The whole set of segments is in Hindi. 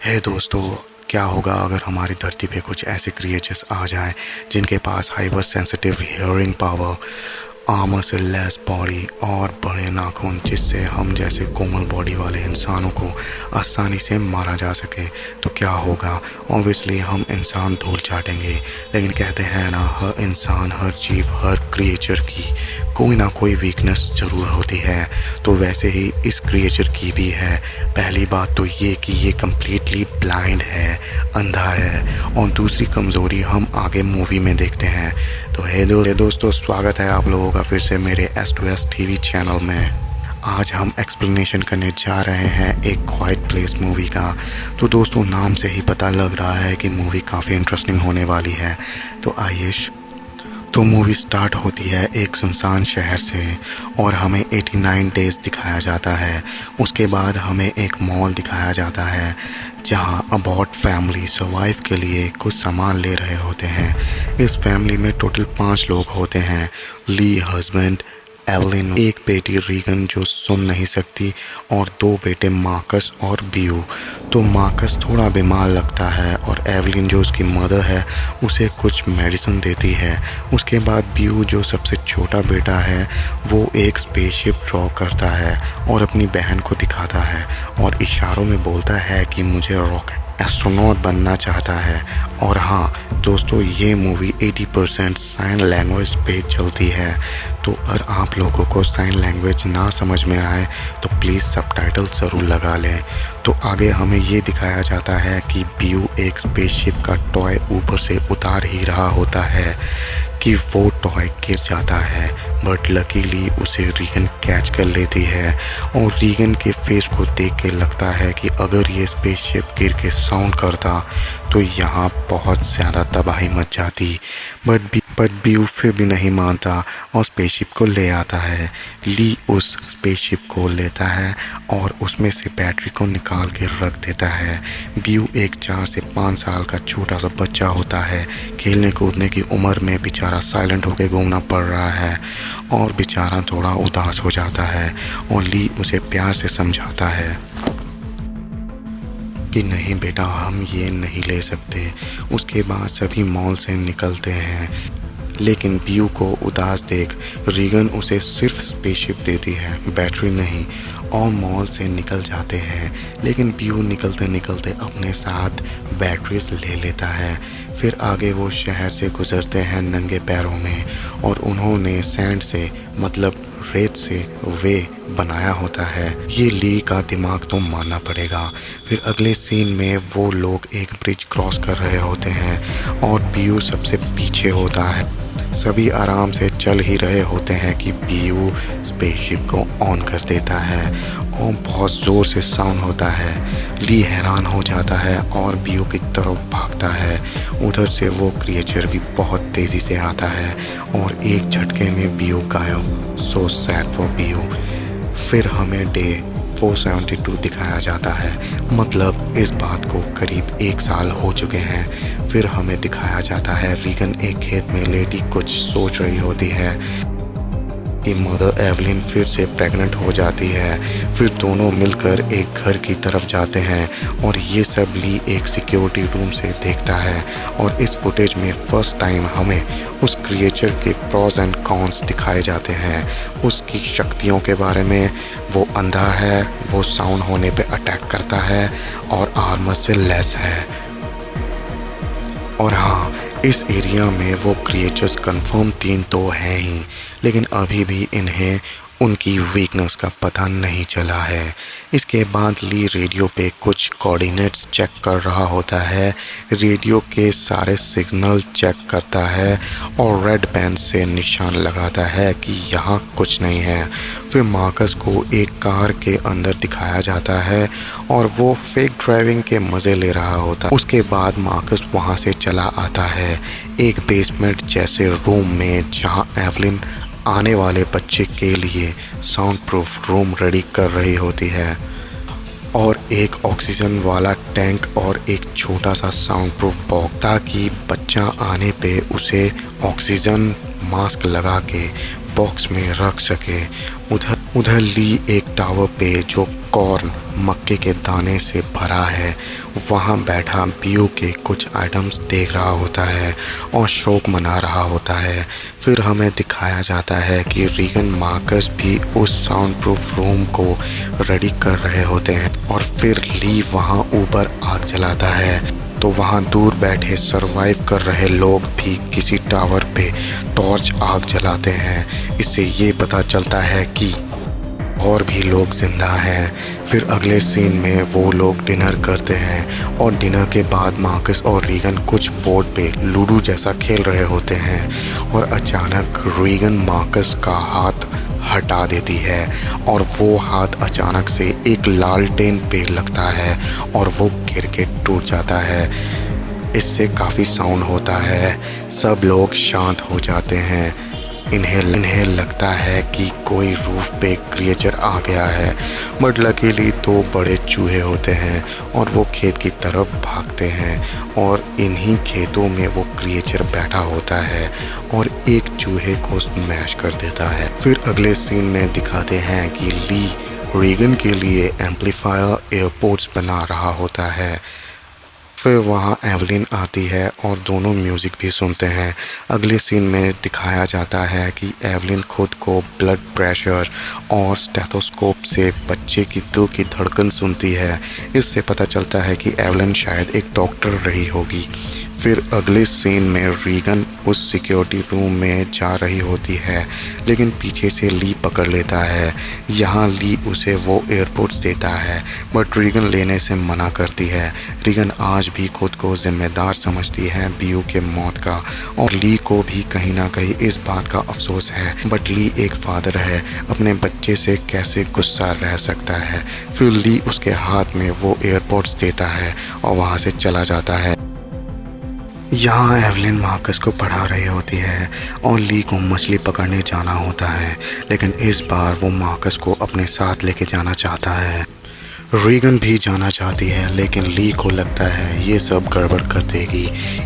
है दोस्तों, क्या होगा अगर हमारी धरती पे कुछ ऐसे क्रिएचर्स आ जाएं जिनके पास hyper sensitive hearing power, armour से लेस बॉडी और बड़े नाखून, जिससे हम जैसे कोमल बॉडी वाले इंसानों को आसानी से मारा जा सके। तो क्या होगा? ऑब्वियसली हम इंसान धूल चाटेंगे, लेकिन कहते हैं ना, हर इंसान, हर जीव, हर क्रिएचर की कोई ना कोई वीकनेस ज़रूर होती है। तो वैसे ही इस क्रिएचर की भी है। पहली बात तो ये कि ये कम्प्लीटली ब्लाइंड है, अंधा है, और दूसरी कमज़ोरी हम आगे मूवी में देखते हैं। तो हे दोस्तों, स्वागत है आप लोगों का फिर से मेरे S2S TV चैनल में। आज हम एक्सप्लेनेशन करने जा रहे हैं एक क्वाइट प्लेस मूवी का। तो दोस्तों, नाम से ही पता लग रहा है कि मूवी काफ़ी इंटरेस्टिंग होने वाली है। तो आइए, तो मूवी स्टार्ट होती है एक सुनसान शहर से और हमें 89 डेज़ दिखाया जाता है। उसके बाद हमें एक मॉल दिखाया जाता है जहां अबॉट फैमिली सर्वाइव के लिए कुछ सामान ले रहे होते हैं। इस फैमिली में टोटल 5 लोग होते हैं। ली हस्बैंड, एवलिन, एक बेटी रीगन जो सुन नहीं सकती, और 2 बेटे मार्कस और बियू। तो मार्कस थोड़ा बीमार लगता है और एवलिन जो उसकी मदर है उसे कुछ मेडिसिन देती है। उसके बाद बियू जो सबसे छोटा बेटा है वो एक स्पेसशिप ड्रॉ करता है और अपनी बहन को दिखाता है और इशारों में बोलता है कि मुझे रॉकेट एस्ट्रोनॉट बनना चाहता है। और हाँ दोस्तों, ये मूवी 80% साइन लैंग्वेज पे चलती है। तो अगर आप लोगों को साइन लैंग्वेज ना समझ में आए तो प्लीज़ सबटाइटल ज़रूर लगा लें। तो आगे हमें ये दिखाया जाता है कि बियू एक स्पेसशिप का टॉय ऊपर से उतार ही रहा होता है कि वो टॉय गिर जाता है, बट लकीली उसे रीगन कैच कर लेती है। और रीगन के फेस को देख के लगता है कि अगर ये स्पेसशिप गिर के साउंड करता तो यहाँ बहुत ज़्यादा तबाही मच जाती। बट बियू फिर भी नहीं मानता और स्पेसशिप को ले आता है। ली उस स्पेसशिप को लेता है और उसमें से बैटरी को निकाल के रख देता है। बियू एक 4 से 5 साल का छोटा सा बच्चा होता है। खेलने कूदने की उम्र में बेचारा साइलेंट होकर घूमना पड़ रहा है और बेचारा थोड़ा उदास हो जाता है। और ली उसे प्यार से समझाता है कि नहीं बेटा, हम ये नहीं ले सकते। उसके बाद सभी मॉल से निकलते हैं, लेकिन बियू को उदास देख रीगन उसे सिर्फ स्पेसशिप देती है, बैटरी नहीं, और मॉल से निकल जाते हैं। लेकिन बियू निकलते निकलते अपने साथ बैटरीज ले लेता है। फिर आगे वो शहर से गुजरते हैं नंगे पैरों में, और उन्होंने सैंड से, मतलब रेत से, वे बनाया होता है। ये ली का दिमाग तो मानना पड़ेगा। फिर अगले सीन में वो लोग एक ब्रिज क्रॉस कर रहे होते हैं और बियू सबसे पीछे होता है। सभी आराम से चल ही रहे होते हैं कि बियू स्पेसशिप को ऑन कर देता है और बहुत ज़ोर से साउंड होता है। ली हैरान हो जाता है और बियू की तरफ भागता है। उधर से वो क्रिएचर भी बहुत तेज़ी से आता है और एक झटके में बियू गायब। So sad for view. फिर हमें डे 472 दिखाया जाता है, मतलब इस बात को करीब 1 साल हो चुके हैं। फिर हमें दिखाया जाता है रीगन एक खेत में लेटी कुछ सोच रही होती है कि मदर एवलिन फिर से प्रेग्नेंट हो जाती है। फिर दोनों मिलकर एक घर की तरफ जाते हैं और ये सब ली एक सिक्योरिटी रूम से देखता है। और इस फुटेज में फर्स्ट टाइम हमें उस क्रिएचर के प्रॉज एंड कॉन्स दिखाए जाते हैं। उसकी शक्तियों के बारे में, वो अंधा है, वो साउंड होने पे अटैक करता है और आर्मर से लेस है। और हाँ, इस एरिया में वो क्रिएचर्स कंफर्म 3 तो हैं ही, लेकिन अभी भी इन्हें उनकी वीकनेस का पता नहीं चला है। इसके बाद ली रेडियो पे कुछ कोऑर्डिनेट्स चेक कर रहा होता है, रेडियो के सारे सिग्नल चेक करता है और रेड पेन से निशान लगाता है कि यहाँ कुछ नहीं है। फिर मार्कस को एक कार के अंदर दिखाया जाता है और वो फेक ड्राइविंग के मज़े ले रहा होता है। उसके बाद मार्कस वहाँ से चला आता है एक बेसमेंट जैसे रूम में, जहाँ एवलिन आने वाले बच्चे के लिए साउंड प्रूफ रूम रेडी कर रही होती है और एक ऑक्सीजन वाला टैंक और एक छोटा सा साउंड प्रूफ बॉक्स, ताकि बच्चा आने पे उसे ऑक्सीजन मास्क लगा के बॉक्स में रख सके। उधर ली एक टावर पे जो कॉर्न मक्के के दाने से भरा है। वहाँ बैठा बियो के कुछ आइटम्स देख रहा होता है और शौक मना रहा होता है। फिर हमें दिखाया जाता है कि रीगन मार्कस भी उस साउंड प्रूफ रूम को रेडी कर रहे होते हैं और फिर ली वहाँ ऊपर आग जलाता है। तो वहाँ दूर बैठे सरवाइव कर रहे लोग भी किसी टावर पे टॉर्च आग जलाते हैं। इससे ये पता चलता है कि और भी लोग जिंदा हैं। फिर अगले सीन में वो लोग डिनर करते हैं और डिनर के बाद मार्कस और रीगन कुछ बोर्ड पे लूडो जैसा खेल रहे होते हैं और अचानक रीगन मार्कस का हाथ हटा देती है और वो हाथ अचानक से एक लालटेन पे लगता है और वो गिर के टूट जाता है। इससे काफ़ी साउंड होता है। सब लोग शांत हो जाते हैं। इन्हें लगता है कि कोई रूफ पे क्रिएचर आ गया है, बट लकीली तो बड़े चूहे होते हैं और वो खेत की तरफ भागते हैं और इन्हीं खेतों में वो क्रिएचर बैठा होता है और एक चूहे को स्मैश कर देता है। फिर अगले सीन में दिखाते हैं कि ली रीगन के लिए एम्पलीफायर एयरपोर्ट्स बना रहा होता है। फिर वहाँ एवलिन आती है और दोनों म्यूज़िक भी सुनते हैं। अगले सीन में दिखाया जाता है कि एवलिन खुद को ब्लड प्रेशर और स्टेथोस्कोप से बच्चे की दिल की धड़कन सुनती है। इससे पता चलता है कि एवलिन शायद एक डॉक्टर रही होगी। फिर अगले सीन में रीगन उस सिक्योरिटी रूम में जा रही होती है, लेकिन पीछे से ली पकड़ लेता है। यहाँ ली उसे वो एयरपोर्ट्स देता है, बट रीगन लेने से मना करती है। रीगन आज भी खुद को जिम्मेदार समझती है बियो के मौत का और ली को भी कहीं ना कहीं इस बात का अफसोस है, बट ली एक फादर है, अपने बच्चे से कैसे गुस्सा रह सकता है। फिर ली उसके हाथ में वो एयरपोर्ट्स देता है और वहाँ से चला जाता है। यहाँ एवलिन मार्कस को पढ़ा रही होती है और ली को मछली पकड़ने जाना होता है, लेकिन इस बार वो मार्कस को अपने साथ लेके जाना चाहता है। रीगन भी जाना चाहती है, लेकिन ली को लगता है ये सब गड़बड़ कर देगी,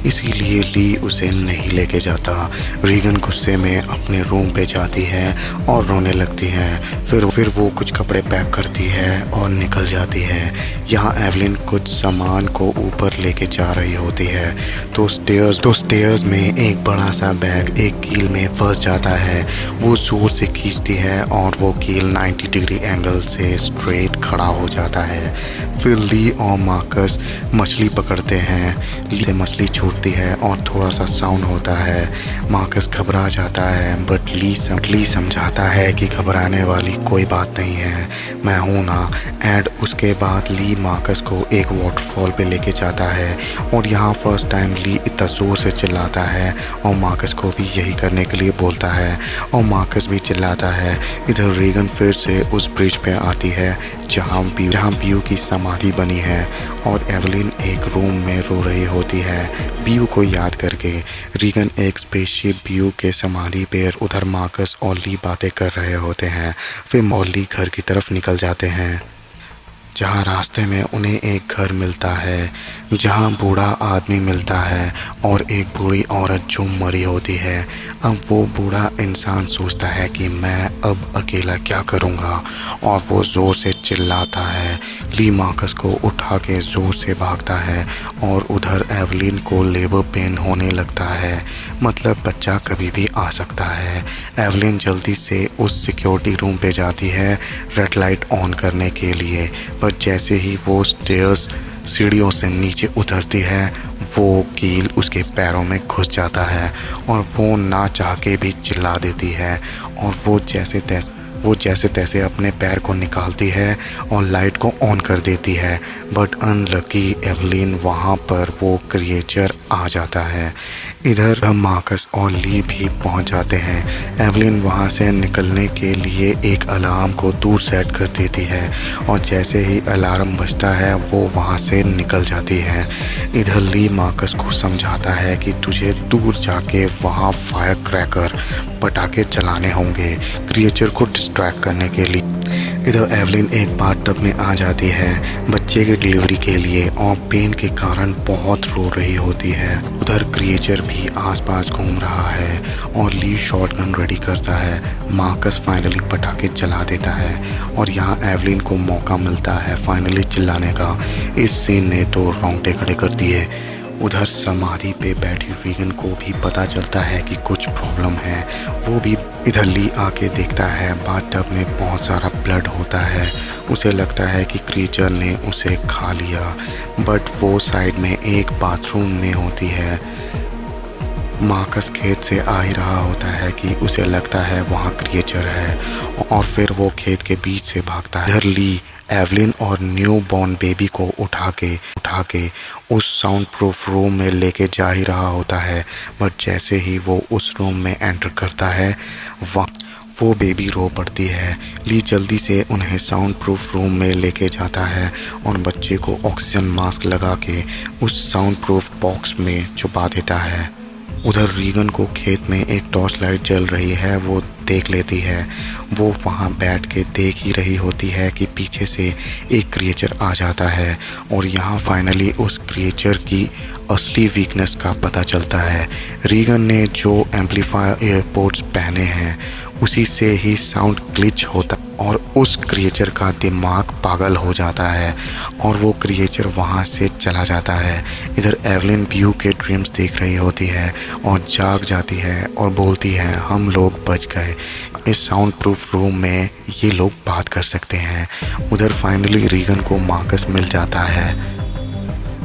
इसीलिए ली उसे नहीं लेके जाता। रीगन गुस्से में अपने रूम पे जाती है और रोने लगती है। फिर वो कुछ कपड़े पैक करती है और निकल जाती है। यहाँ एवलिन कुछ सामान को ऊपर लेके जा रही होती है तो स्टेयर्स में एक बड़ा सा बैग एक कील में फंस जाता है। वो जोर से खींचती है और वो कील 90 डिग्री एंगल से स्ट्रेट खड़ा हो जाता है। फिर ली और मार्कस मछली पकड़ते हैं। ली से मछली छूटती है और थोड़ा सा साउंड होता है। मार्कस घबरा जाता है, बट ली समझाता है कि घबराने वाली कोई बात नहीं है, मैं हूँ ना। एंड उसके बाद ली मार्कस को एक वाटरफॉल पे लेके जाता है और यहाँ फर्स्ट टाइम ली इतना जोर से चिल्लाता है और मार्कस को भी यही करने के लिए बोलता है और मार्कस भी चिल्लाता है। इधर रीगन फिर से उस ब्रिज पे आती है जहाँ बियो की समाधि बनी है और एवलिन एक रूम में रो रही होती है बियो को याद करके। रीगन एक स्पेसशिप बियो के समाधि पे उधर मार्कस और ली बातें कर रहे होते हैं। फिर मॉली घर की तरफ निकल जाते हैं, जहाँ रास्ते में उन्हें एक घर मिलता है जहाँ बूढ़ा आदमी मिलता है और एक बूढ़ी औरत जो मरी होती है। अब वो बूढ़ा इंसान सोचता है कि मैं अब अकेला क्या करूँगा और वो ज़ोर से चिल्लाता है। ली मार्कस को उठा के ज़ोर से भागता है और उधर एवलिन को लेबर पेन होने लगता है, मतलब बच्चा कभी भी आ सकता है। एवलिन जल्दी से उस सिक्योरिटी रूम पे जाती है रेड लाइट ऑन करने के लिए, पर जैसे ही वो सीढ़ियों से नीचे उतरती है वो कील उसके पैरों में घुस जाता है और वो ना चाह के भी चिल्ला देती है और वो जैसे तैसे अपने पैर को निकालती है और लाइट को ऑन कर देती है, बट अनलकी एवलिन वहाँ पर वो क्रिएचर आ जाता है। इधर मार्कस और ली भी पहुंच जाते हैं। एवलिन वहां से निकलने के लिए एक अलार्म को दूर सेट कर देती है और जैसे ही अलार्म बजता है वो वहां से निकल जाती है। इधर ली मार्कस को समझाता है कि तुझे दूर जाके वहां फायर क्रैकर पटाखे चलाने होंगे क्रिएचर को डिस्ट्रैक्ट करने के लिए। इधर एवलिन एक बाथटब में आ जाती है बच्चे की डिलीवरी के लिए और पेन के कारण बहुत रो रही होती है। उधर क्रिएचर भी आसपास घूम रहा है और ली शॉटगन रेडी करता है। मार्कस फाइनली पटाखे चला देता है और यहाँ एवलिन को मौका मिलता है फाइनली चिल्लाने का। इस सीन ने तो रोंगटे खड़े कर दिए। उधर समाधि पे बैठी रीगन को भी पता चलता है कि कुछ प्रॉब्लम है। वो भी इधर ली आके देखता है बाथटब में बहुत सारा ब्लड होता है। उसे लगता है कि क्रीचर ने उसे खा लिया, बट वो साइड में एक बाथरूम में होती है। मार्कस खेत से आ ही रहा होता है कि उसे लगता है वहाँ क्रिएचर है और फिर वो खेत के बीच से भागता है। इधर ली एवलिन और न्यू बॉर्न बेबी को उठा के उस साउंड प्रूफ रूम में लेके जा ही रहा होता है, बट जैसे ही वो उस रूम में एंटर करता है वो बेबी रो पड़ती है। ली जल्दी से उन्हें साउंड प्रूफ रूम में लेके जाता है और बच्चे को ऑक्सीजन मास्क लगा के उस साउंड प्रूफ बॉक्स में छुपा देता है। उधर रीगन को खेत में एक टॉर्च लाइट जल रही है, वो देख लेती है। वो वहाँ बैठ के देख ही रही होती है कि पीछे से एक क्रिएचर आ जाता है और यहाँ फाइनली उस क्रिएचर की असली वीकनेस का पता चलता है। रीगन ने जो एम्पलीफायर एयरपोर्ट्स पहने हैं उसी से ही साउंड ग्लिच होता और उस क्रिएचर का दिमाग पागल हो जाता है और वो क्रिएचर वहाँ से चला जाता है। इधर एवलिन व्यू के ड्रीम्स देख रही होती है और जाग जाती है और बोलती है हम लोग बच गए, इस साउंड प्रूफ रूम में ये लोग बात कर सकते हैं। उधर फाइनली रीगन को मार्कस मिल जाता है।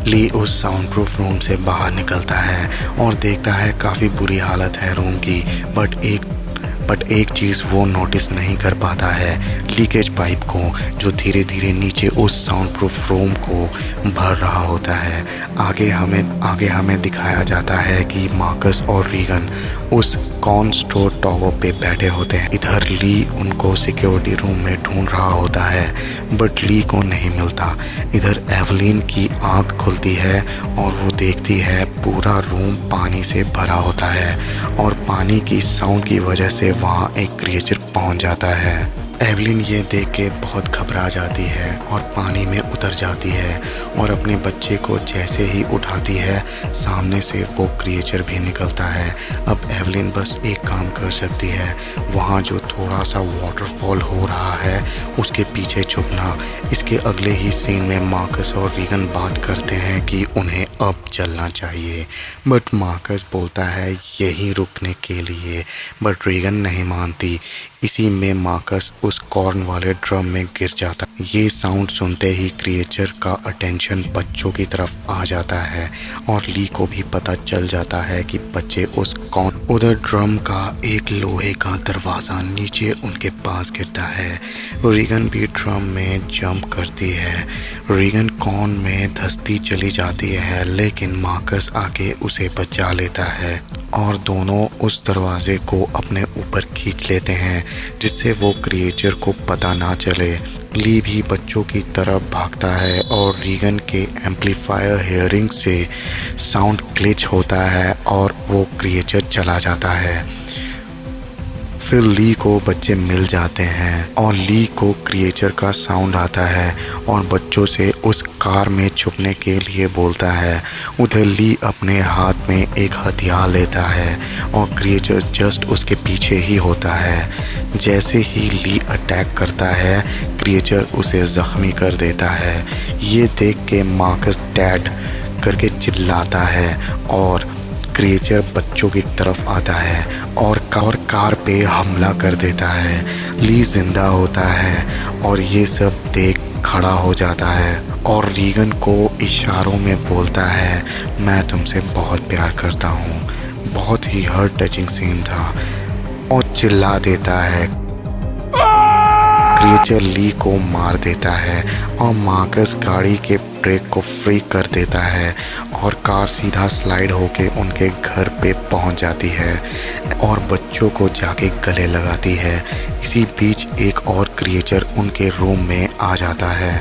ली उस साउंड प्रूफ रूम से बाहर निकलता है और देखता है काफ़ी बुरी हालत है रूम की, बट एक चीज़ वो नोटिस नहीं कर पाता है, लीकेज पाइप को जो धीरे धीरे नीचे उस साउंड प्रूफ रूम को भर रहा होता है। आगे हमें दिखाया जाता है कि मार्कस और रीगन उस कॉर्न स्टोर टॉवर पे बैठे होते हैं। इधर ली उनको सिक्योरिटी रूम में ढूंढ रहा होता है, बट ली को नहीं मिलता। इधर एवलिन की आंख खुलती है और वो देखती है पूरा रूम पानी से भरा होता है और पानी की साउंड की वजह से वहाँ एक क्रिएचर पहुँच जाता है। एवलिन ये देख के बहुत घबरा जाती है और पानी में उतर जाती है और अपने बच्चे को जैसे ही उठाती है सामने से वो क्रिएचर भी निकलता है। अब एवलिन बस एक काम कर सकती है, वहाँ जो थोड़ा सा वाटरफॉल हो रहा है उसके पीछे छुपना। इसके अगले ही सीन में मार्कस और रीगन बात करते हैं कि उन्हें अब चलना चाहिए, बट मार्कस बोलता है यहीं रुकने के लिए, बट रीगन नहीं मानती। इसी में मार्कस उस कॉर्न वाले ड्रम में गिर जाता। ये साउंड सुनते ही क्रिएचर का अटेंशन बच्चों की तरफ आ जाता है और ली को भी पता चल जाता है कि बच्चे उस कॉर्न। उधर ड्रम का एक लोहे का दरवाज़ा नीचे उनके पास गिरता है। रीगन भी ड्रम में जंप करती है। रीगन कॉर्न में धंसती चली जाती है, लेकिन मार्कस आके उसे बचा लेता है और दोनों उस दरवाजे को अपने ऊपर खींच लेते हैं जिससे वो क्रिएचर को पता ना चले। ली भी बच्चों की तरफ भागता है और रीगन के एम्पलीफायर हेयरिंग से साउंड ग्लिच होता है और वो क्रिएचर चला जाता है। फिर ली को बच्चे मिल जाते हैं और ली को क्रिएचर का साउंड आता है और बच्चों से उस कार में छुपने के लिए बोलता है। उधर ली अपने हाथ में एक हथियार लेता है और क्रिएचर जस्ट उसके पीछे ही होता है। जैसे ही ली अटैक करता है क्रिएचर उसे ज़ख्मी कर देता है। ये देख के मार्कस डैड करके चिल्लाता है और क्रिएचर बच्चों की तरफ आता है और कार पे हमला कर देता है। ली जिंदा होता है और ये सब देख खड़ा हो जाता है और रीगन को इशारों में बोलता है मैं तुमसे बहुत प्यार करता हूँ। बहुत ही हार्ट टचिंग सीन था और चिल्ला देता है। क्रिएचर ली को मार देता है और मार्कस गाड़ी के ब्रेक को फ्री कर देता है और कार सीधा स्लाइड होके उनके घर पे पहुंच जाती है और बच्चों को जाके गले लगाती है। इसी बीच एक और क्रिएचर उनके रूम में आ जाता है।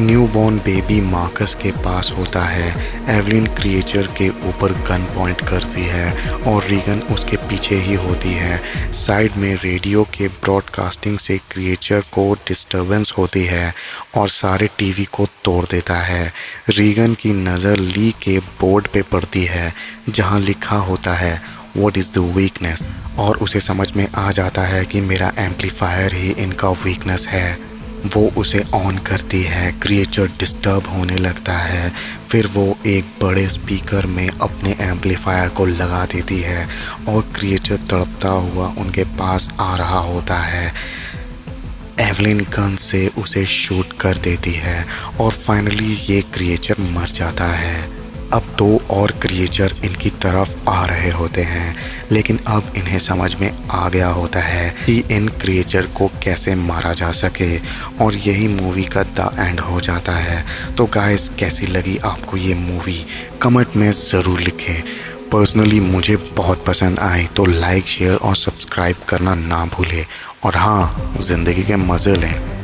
न्यूबॉर्न बेबी मार्कस के पास होता है। एवलिन क्रिएचर के ऊपर गन पॉइंट करती है और रीगन उसके पीछे ही होती है। साइड में रेडियो के ब्रॉडकास्टिंग से क्रिएचर को डिस्टरबेंस होती है और सारे टीवी को तोड़ देता है। रीगन की नज़र ली के बोर्ड पे पड़ती है जहां लिखा होता है व्हाट इज़ द वीकनेस, और उसे समझ में आ जाता है कि मेरा एम्पलीफायर ही इनका वीकनेस है। वो उसे ऑन करती है। क्रिएचर डिस्टर्ब होने लगता है। फिर वो एक बड़े स्पीकर में अपने एम्पलीफायर को लगा देती है और क्रिएचर तड़पता हुआ उनके पास आ रहा होता है। एवलिन गन से उसे शूट कर देती है और फाइनली ये क्रिएचर मर जाता है। अब दो और क्रिएचर इनकी तरफ आ रहे होते हैं, लेकिन अब इन्हें समझ में आ गया होता है कि इन क्रिएचर को कैसे मारा जा सके, और यही मूवी का द एंड हो जाता है। तो गाइस, कैसी लगी आपको ये मूवी कमेंट में ज़रूर लिखें। पर्सनली मुझे बहुत पसंद आई, तो लाइक, शेयर और सब्सक्राइब करना ना भूलें। और हाँ, ज़िंदगी के मज़े लें।